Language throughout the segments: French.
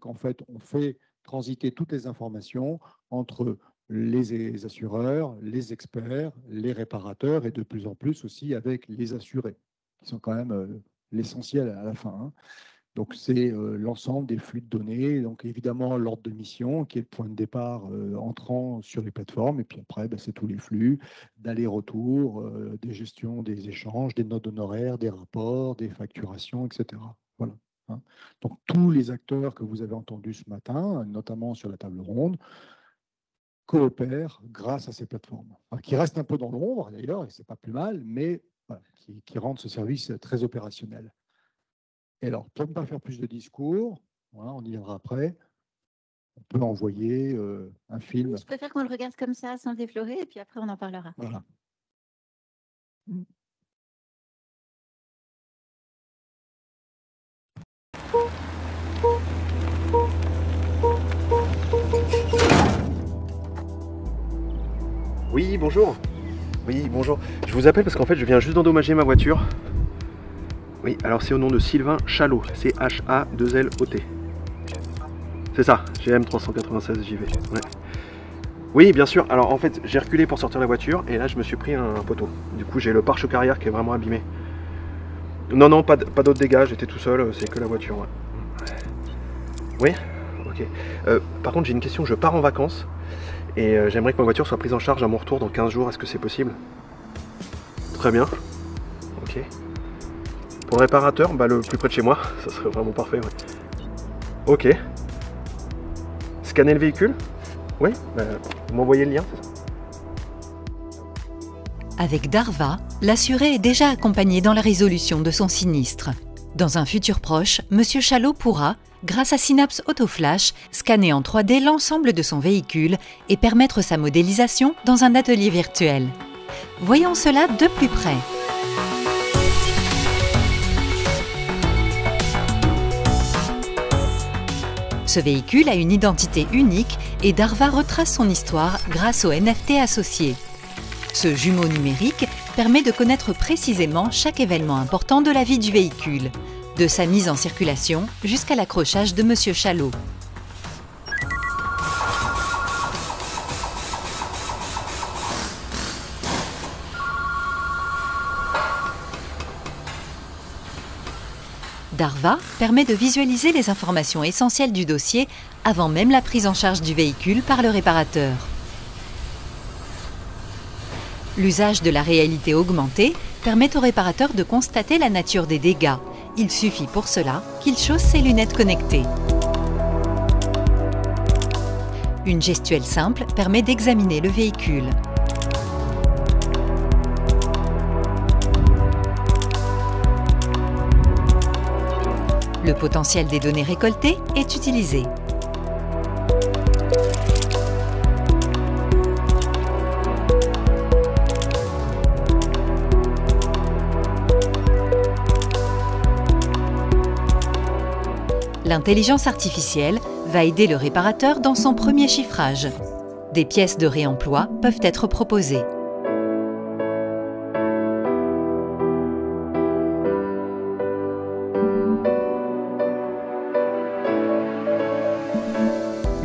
qu'en fait, on fait transiter toutes les informations entre les assureurs, les experts, les réparateurs et de plus en plus aussi avec les assurés, qui sont quand même l'essentiel à la fin. Hein. Donc, c'est l'ensemble des flux de données. Donc, évidemment, l'ordre de mission, qui est le point de départ entrant sur les plateformes. Et puis après, c'est tous les flux d'aller-retour, des gestions des échanges, des notes honoraires, des rapports, des facturations, etc. Voilà. Hein. Donc, tous les acteurs que vous avez entendus ce matin, notamment sur la table ronde, coopèrent grâce à ces plateformes, enfin, qui restent un peu dans l'ombre, d'ailleurs, et ce n'est pas plus mal, mais voilà, qui rendent ce service très opérationnel. Et alors, pour ne pas faire plus de discours, voilà, on y viendra après, on peut envoyer un film. Je préfère qu'on le regarde comme ça, sans déflorer, et puis après, on en parlera. Voilà. Oui, bonjour. Oui, bonjour. Je vous appelle parce qu'en fait, je viens juste d'endommager ma voiture. Oui, alors c'est au nom de Sylvain Chalot, C-H-A-2-L-O-T. C'est ça, GM 396 JV. Ouais. Oui, bien sûr. Alors en fait, j'ai reculé pour sortir la voiture et là, je me suis pris un poteau. Du coup, j'ai le pare-choc arrière qui est vraiment abîmé. Non, non, pas d'autres dégâts, j'étais tout seul, c'est que la voiture. Ouais. Oui. Ok. Par contre, j'ai une question, je pars en vacances et j'aimerais que ma voiture soit prise en charge à mon retour dans 15 jours. Est-ce que c'est possible? Très bien. Ok. Pour le réparateur, le plus près de chez moi, ça serait vraiment parfait. Ouais. Ok. Scanner le véhicule? Oui, vous m'envoyez le lien, c'est ça? Avec Darva, l'assuré est déjà accompagné dans la résolution de son sinistre. Dans un futur proche, M. Chalot pourra, grâce à Synapse AutoFlash, scanner en 3D l'ensemble de son véhicule et permettre sa modélisation dans un atelier virtuel. Voyons cela de plus près. Ce véhicule a une identité unique et Darva retrace son histoire grâce au NFT associé. Ce jumeau numérique permet de connaître précisément chaque événement important de la vie du véhicule, de sa mise en circulation jusqu'à l'accrochage de M. Chalot. Darva permet de visualiser les informations essentielles du dossier avant même la prise en charge du véhicule par le réparateur. L'usage de la réalité augmentée permet au réparateur de constater la nature des dégâts. Il suffit pour cela qu'il chausse ses lunettes connectées. Une gestuelle simple permet d'examiner le véhicule. Le potentiel des données récoltées est utilisé. L'intelligence artificielle va aider le réparateur dans son premier chiffrage. Des pièces de réemploi peuvent être proposées.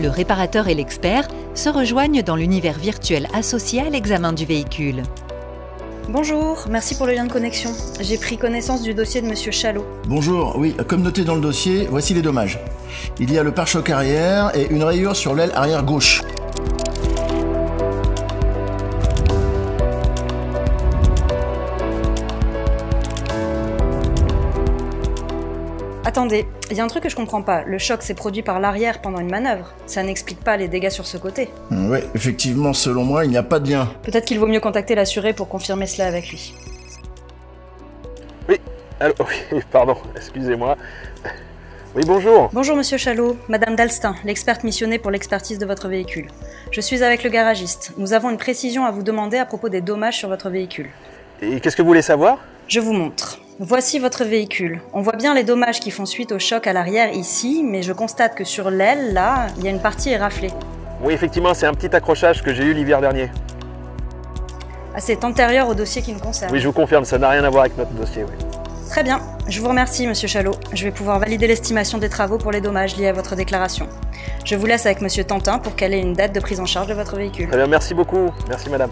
Le réparateur et l'expert se rejoignent dans l'univers virtuel associé à l'examen du véhicule. Bonjour, merci pour le lien de connexion. J'ai pris connaissance du dossier de Monsieur Chalot. Bonjour, oui, comme noté dans le dossier, voici les dommages. Il y a le pare-choc arrière et une rayure sur l'aile arrière gauche. Attendez, il y a un truc que je comprends pas. Le choc s'est produit par l'arrière pendant une manœuvre. Ça n'explique pas les dégâts sur ce côté. Oui, effectivement, selon moi, il n'y a pas de lien. Peut-être qu'il vaut mieux contacter l'assuré pour confirmer cela avec lui. Oui, allô, oui, pardon, excusez-moi. Oui, bonjour. Bonjour Monsieur Chalot, Madame Dalstin, l'experte missionnée pour l'expertise de votre véhicule. Je suis avec le garagiste. Nous avons une précision à vous demander à propos des dommages sur votre véhicule. Et qu'est-ce que vous voulez savoir? Je vous montre. Voici votre véhicule. On voit bien les dommages qui font suite au choc à l'arrière ici, mais je constate que sur l'aile, là, il y a une partie éraflée. Oui, effectivement, c'est un petit accrochage que j'ai eu l'hiver dernier. Ah, c'est antérieur au dossier qui nous concerne. Oui, je vous confirme, ça n'a rien à voir avec notre dossier, oui. Très bien, je vous remercie, monsieur Chalot. Je vais pouvoir valider l'estimation des travaux pour les dommages liés à votre déclaration. Je vous laisse avec monsieur Tantin pour caler une date de prise en charge de votre véhicule. Très bien, merci beaucoup. Merci madame.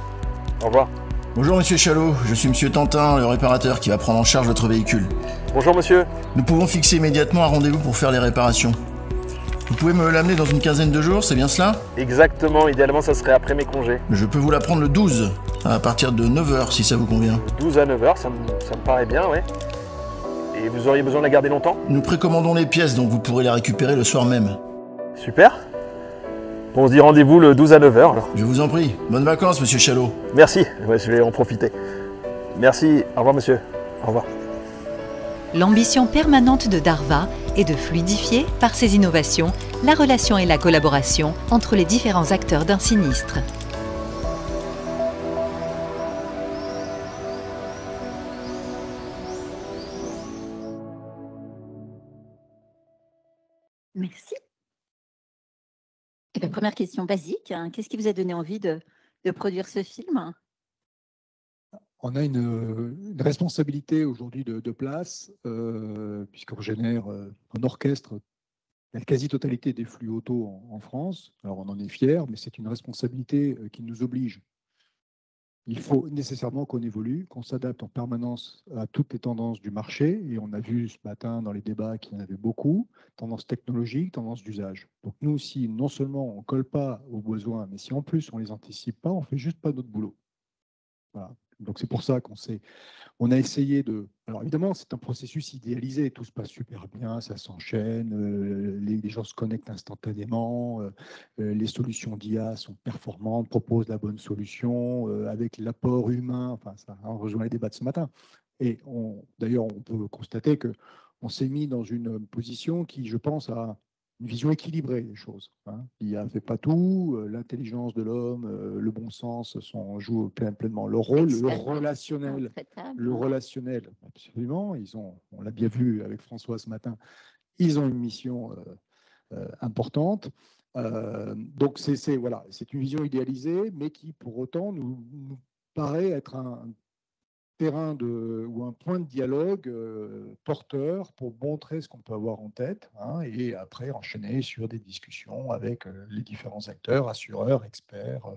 Au revoir. Bonjour monsieur Chalot, je suis monsieur Tantin, le réparateur qui va prendre en charge votre véhicule. Bonjour monsieur. Nous pouvons fixer immédiatement un rendez-vous pour faire les réparations. Vous pouvez me l'amener dans une quinzaine de jours, c'est bien cela? Exactement, idéalement ça serait après mes congés. Je peux vous la prendre le 12, à partir de 9h si ça vous convient. 12 à 9h, ça me paraît bien, ouais. Et vous auriez besoin de la garder longtemps? Nous précommandons les pièces, donc vous pourrez la récupérer le soir même. Super. Bon, on se dit rendez-vous le 12 à 9h alors. Je vous en prie. Bonnes vacances, monsieur Chalot. Merci, ouais, je vais en profiter. Merci, au revoir monsieur. Au revoir. L'ambition permanente de Darva est de fluidifier, par ses innovations, la relation et la collaboration entre les différents acteurs d'un sinistre. Merci. Et la première question basique, hein, qu'est-ce qui vous a donné envie de produire ce film? On a une responsabilité aujourd'hui de place, puisqu'on génère un orchestre, la quasi-totalité des flux auto en France. Alors on en est fiers, mais c'est une responsabilité qui nous oblige. Il faut nécessairement qu'on évolue, qu'on s'adapte en permanence à toutes les tendances du marché. Et on a vu ce matin dans les débats qu'il y en avait beaucoup, tendances technologiques, tendances d'usage. Donc nous, si non seulement on ne colle pas aux besoins, mais si en plus on ne les anticipe pas, on ne fait juste pas notre boulot. Voilà. Donc c'est pour ça on a essayé de... Alors évidemment, c'est un processus idéalisé, tout se passe super bien, ça s'enchaîne, les gens se connectent instantanément, les solutions d'IA sont performantes, proposent la bonne solution, avec l'apport humain, enfin ça on rejoint les débats de ce matin. Et d'ailleurs, on peut constater qu'on s'est mis dans une position qui, je pense, a une vision équilibrée des choses. L'IA ne fait pas tout, l'intelligence de l'homme, le bon sens jouent pleinement leur rôle, le relationnel, absolument. On l'a bien vu avec François ce matin, ils ont une mission importante. Donc c'est une vision idéalisée, mais qui pour autant nous paraît être un terrain ou un point de dialogue porteur pour montrer ce qu'on peut avoir en tête, et après enchaîner sur des discussions avec les différents acteurs, assureurs, experts,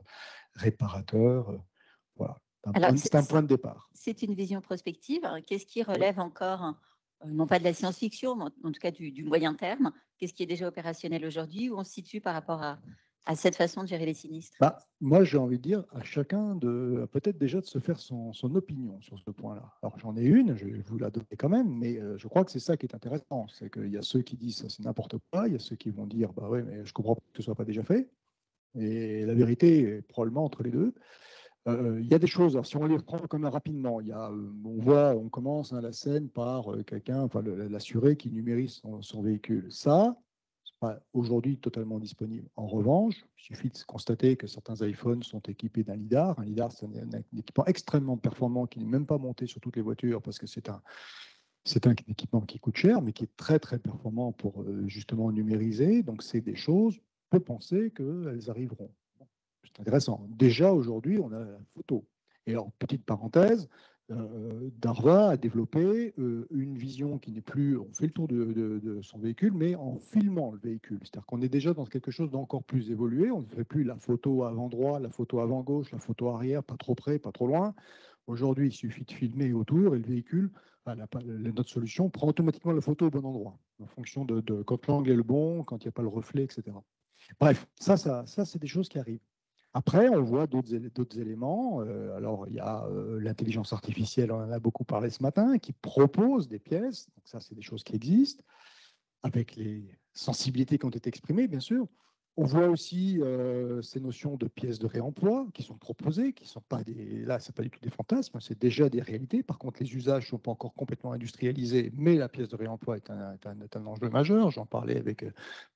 réparateurs. Voilà, c'est un point de départ. C'est une vision prospective. Qu'est-ce qui relève encore, non pas de la science-fiction, mais en tout cas du moyen terme? Qu'est-ce qui est déjà opérationnel aujourd'hui? Où on se situe par rapport à cette façon de gérer les sinistres? Moi, j'ai envie de dire à chacun peut-être déjà de se faire son opinion sur ce point-là. Alors, j'en ai une, je vais vous la donner quand même, mais je crois que c'est ça qui est intéressant. C'est qu'il y a ceux qui disent ça, c'est n'importe quoi, il y a ceux qui vont dire, bah ouais, mais je comprends pas que ce soit pas déjà fait. Et la vérité est probablement entre les deux. Il y a des choses, alors si on les reprend quand même rapidement, on commence la scène par quelqu'un, enfin l'assuré qui numérise son véhicule. Ça, pas aujourd'hui totalement disponible. En revanche, il suffit de constater que certains iPhones sont équipés d'un LiDAR. Un LiDAR, c'est un équipement extrêmement performant qui n'est même pas monté sur toutes les voitures parce que c'est un équipement qui coûte cher, mais qui est très, très performant pour justement numériser. Donc, c'est des choses, on peut penser qu'elles arriveront. C'est intéressant. Déjà, aujourd'hui, on a la photo. Et alors, petite parenthèse, Darva a développé une vision qui n'est plus, on fait le tour de son véhicule, mais en filmant le véhicule. C'est-à-dire qu'on est déjà dans quelque chose d'encore plus évolué. On ne fait plus la photo avant droit, la photo avant gauche, la photo arrière, pas trop près, pas trop loin. Aujourd'hui, il suffit de filmer autour et le véhicule, notre solution, prend automatiquement la photo au bon endroit, en fonction de quand l'angle est le bon, quand il n'y a pas le reflet, etc. Bref, ça c'est des choses qui arrivent. Après, on voit d'autres éléments. Alors, il y a l'intelligence artificielle, on en a beaucoup parlé ce matin, qui propose des pièces. Donc ça, c'est des choses qui existent, avec les sensibilités qui ont été exprimées, bien sûr. On voit aussi ces notions de pièces de réemploi qui sont proposées, qui ne sont pas là, ce n'est pas du tout des fantasmes, c'est déjà des réalités. Par contre, les usages ne sont pas encore complètement industrialisés, mais la pièce de réemploi est un enjeu majeur. J'en parlais avec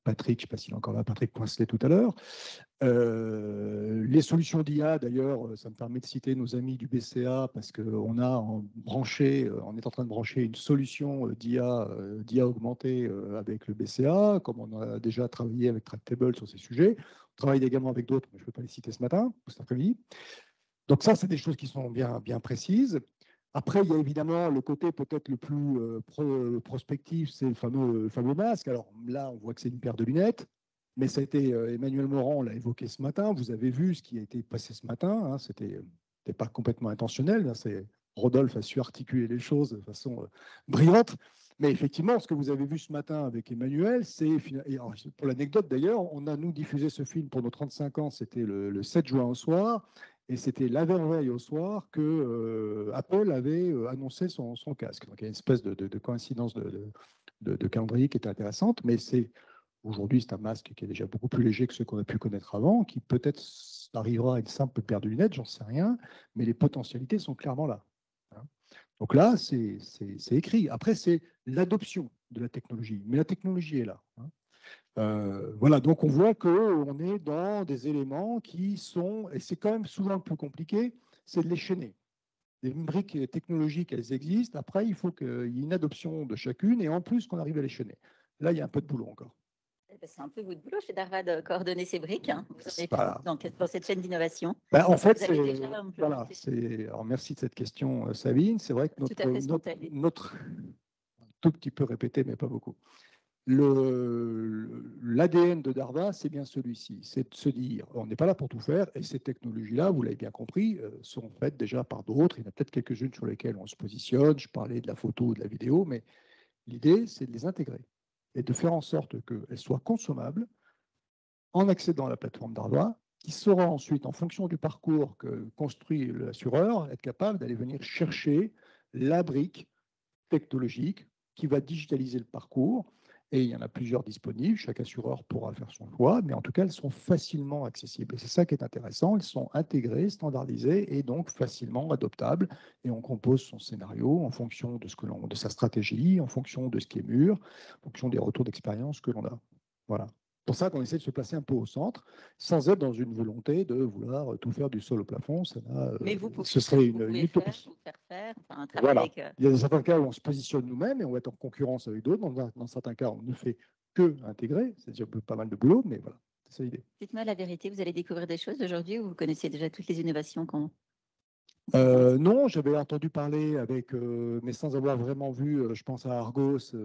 Patrick, je ne sais pas s'il est encore là, Patrick Coincelet tout à l'heure. Les solutions d'IA, d'ailleurs, ça me permet de citer nos amis du BCA parce qu'on est en train de brancher une solution d'IA augmentée avec le BCA, comme on a déjà travaillé avec Tractable sur ces sujets. On travaille également avec d'autres, mais je ne peux pas les citer ce matin, cet après-midi. Donc ça, c'est des choses qui sont bien précises. Après, il y a évidemment le côté peut-être le plus prospectif, c'est le fameux masque. Alors là, on voit que c'est une paire de lunettes, mais ça a été Emmanuel Morand l'a évoqué ce matin. Vous avez vu ce qui a été passé ce matin. Hein, c'était pas complètement intentionnel. Hein, Rodolphe a su articuler les choses de façon brillante. Mais effectivement, ce que vous avez vu ce matin avec Emmanuel, pour l'anecdote d'ailleurs, on a nous diffusé ce film pour nos 35 ans, c'était le 7 juin au soir. Et c'était l'avant-veille au soir que Apple avait annoncé son casque. Donc il y a une espèce de coïncidence de calendrier qui est intéressante, mais aujourd'hui c'est un masque qui est déjà beaucoup plus léger que ce qu'on a pu connaître avant, qui peut-être arrivera à une simple paire de lunettes, j'en sais rien, mais les potentialités sont clairement là. Hein. Donc là, c'est écrit. Après, c'est l'adoption de la technologie, mais la technologie est là. Hein. Voilà, donc on voit qu'on est dans des éléments qui sont, et c'est quand même souvent le plus compliqué, c'est de les chaîner. Les briques technologiques, elles existent. Après, il faut qu'il y ait une adoption de chacune et en plus qu'on arrive à les chaîner. Là, il y a un peu de boulot encore. C'est un peu votre boulot chez Darva de coordonner ces briques. Hein. Vous en êtes Voilà. dans cette chaîne d'innovation. En fait, voilà, alors merci de cette question, Sabine. C'est vrai que notre un tout petit peu répété, mais pas beaucoup. L'ADN de Darva, c'est bien celui-ci, c'est de se dire, on n'est pas là pour tout faire, et ces technologies-là, vous l'avez bien compris, sont faites déjà par d'autres. Il y en a peut-être quelques-unes sur lesquelles on se positionne. Je parlais de la photo ou de la vidéo, mais l'idée, c'est de les intégrer et de faire en sorte qu'elles soient consommables en accédant à la plateforme Darva, qui saura ensuite, en fonction du parcours que construit l'assureur, être capable d'aller venir chercher la brique technologique qui va digitaliser le parcours. Et il y en a plusieurs disponibles, chaque assureur pourra faire son choix, mais en tout cas, elles sont facilement accessibles. Et c'est ça qui est intéressant, elles sont intégrées, standardisées et donc facilement adoptables. Et on compose son scénario en fonction de sa stratégie, en fonction de ce qui est mûr, en fonction des retours d'expérience que l'on a. Voilà. C'est pour ça qu'on essaie de se placer un peu au centre, sans être dans une volonté de vouloir tout faire du sol au plafond. Ce serait une utopie. Voilà. Il y a certains cas où on se positionne nous-mêmes et on va être en concurrence avec d'autres. Dans certains cas, on ne fait que intégrer, c'est-à-dire pas mal de boulot, mais voilà, c'est ça l'idée. Dites-moi la vérité, vous allez découvrir des choses aujourd'hui ou vous connaissiez déjà toutes les innovations qu'on... Non, j'avais entendu parler mais sans avoir vraiment vu, je pense à Argos,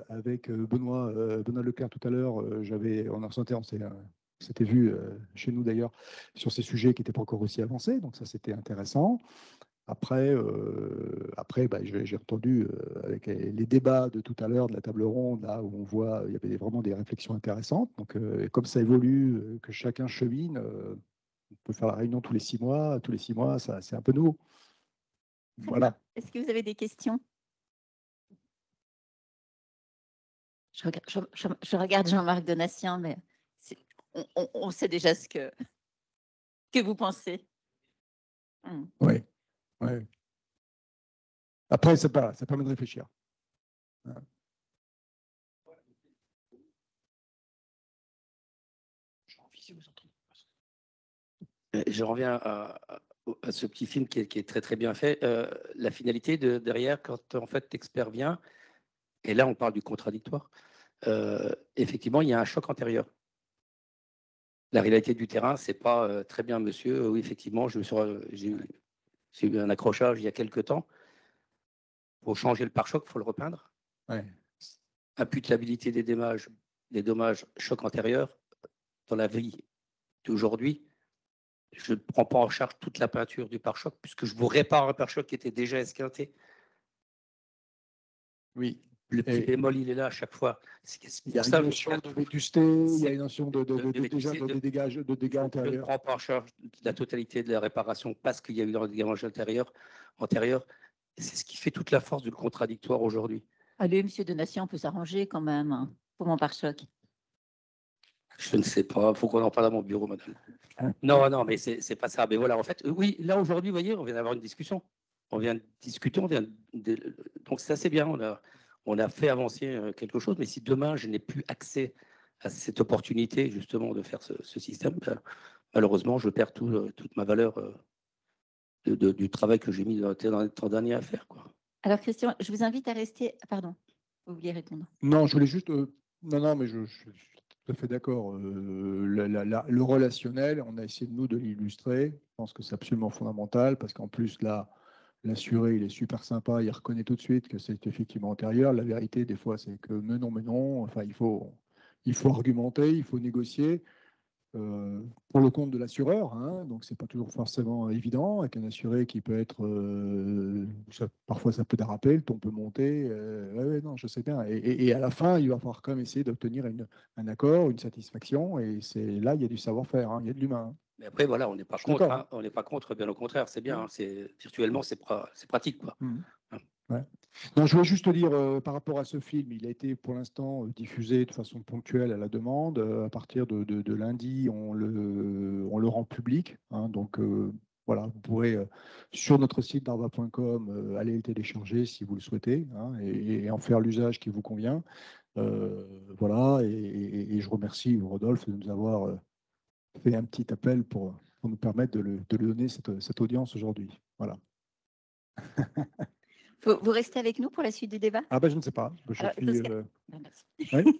avec Benoît Leclerc tout à l'heure, on s'était vu chez nous d'ailleurs sur ces sujets qui n'étaient pas encore aussi avancés, donc ça c'était intéressant. Après, j'ai entendu avec les débats de tout à l'heure de la table ronde, là où on voit, il y avait vraiment des réflexions intéressantes, donc comme ça évolue, que chacun chemine, on peut faire la réunion tous les 6 mois, c'est un peu nouveau. Voilà. Est-ce que vous avez des questions? Je regarde Jean-Marc Donatien, mais on sait déjà ce que vous pensez. Oui. Après, ça permet de réfléchir. Je reviens à ce petit film qui est très très bien fait. La finalité derrière, quand en fait l'expert vient, et là on parle du contradictoire, effectivement il y a un choc antérieur. La réalité du terrain, c'est pas très bien monsieur, oui effectivement j'ai eu un accrochage il y a quelques temps. Pour changer le pare-choc, il faut le repeindre. Ouais. Imputabilité des dommages, choc antérieur, dans la vie d'aujourd'hui, je ne prends pas en charge toute la peinture du pare-choc puisque je vous répare un pare-choc qui était déjà esquinté. Oui. Le petit bémol, il est là à chaque fois. Il y a une notion de vétusté, il y a une notion de dégâts antérieurs. Je ne prends pas en charge la totalité de la réparation parce qu'il y a eu un dégâts antérieur. C'est ce qui fait toute la force du contradictoire aujourd'hui. Allez, monsieur Donatien, on peut s'arranger quand même pour mon pare-choc. Je ne sais pas, il faut qu'on en parle à mon bureau, madame. Non, mais c'est pas ça. Mais voilà, en fait, oui, là aujourd'hui, vous voyez, on vient d'avoir une discussion. On vient de discuter, donc c'est assez bien. On a fait avancer quelque chose, mais si demain je n'ai plus accès à cette opportunité justement de faire ce système, malheureusement, je perds toute ma valeur du travail que j'ai mis dans les temps derniers à faire, quoi. Alors, Christian, je vous invite à rester. Pardon, vous vouliez répondre? Non, je voulais juste. Non, mais je suis tout à fait d'accord. Le relationnel, on a essayé de l'illustrer. Je pense que c'est absolument fondamental parce qu'en plus, là, l'assuré, il est super sympa, il reconnaît tout de suite que c'est effectivement antérieur. La vérité, des fois, c'est que mais non. Enfin, il faut argumenter, il faut négocier. Pour le compte de l'assureur, hein, donc c'est pas toujours forcément évident, avec un assuré qui peut être, parfois ça peut déraper, le ton peut monter, ouais, non, je sais bien, et à la fin, il va falloir quand même essayer d'obtenir un accord, une satisfaction, et c'est là, il y a du savoir-faire, hein, il y a de l'humain. Hein. Mais après, voilà, on n'est pas Je suis contre, d'accord. hein, on n'est pas contre, bien au contraire, c'est bien, hein, virtuellement, c'est pratique, quoi. Ouais. Non, je voulais juste te dire, par rapport à ce film, il a été pour l'instant diffusé de façon ponctuelle à la demande. À partir de lundi, on le rend public. Hein, donc voilà, vous pourrez sur notre site darva.com aller le télécharger si vous le souhaitez, hein, et en faire l'usage qui vous convient. Voilà, et je remercie Rodolphe de nous avoir fait un petit appel pour nous permettre de le donner cette audience aujourd'hui. Voilà. Vous restez avec nous pour la suite du débat? Ah ben je ne sais pas. Je Alors, suis, merci. Oui.